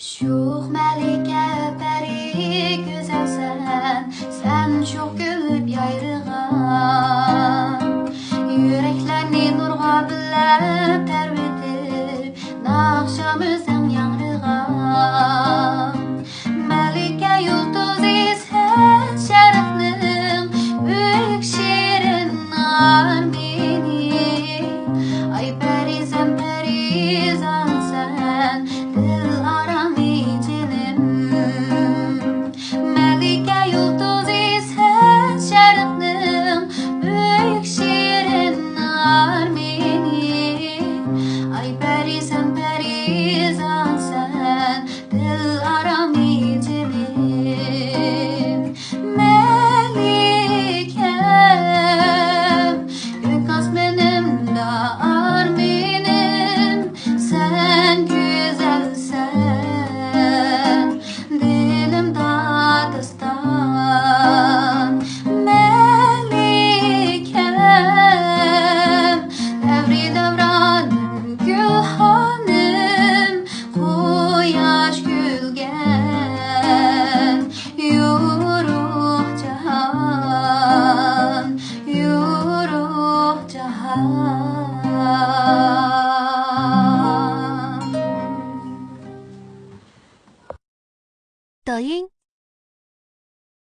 Şuh Melike peri güzelsen, sen çok gülüp yayrıgan. Yüreklerini nurga bilep tervetip, nahşamızın yanrıgan. Melike yıldızı sen şerefnin, büyük şirin armini. Ay perizem perizan sen, dil aram içinim. Melike yıldızı sen şerefnin, büyük şirin armini. Ay perizem perizan sen, dil aram içinim. Melikem, ülkas benim da arminim. Sen güzelsen, dilim dadıstan. Melikem, devri devranım, gülhanım, kuyaş gülgen. Yuruh cahan, yuruh cahan. 抖音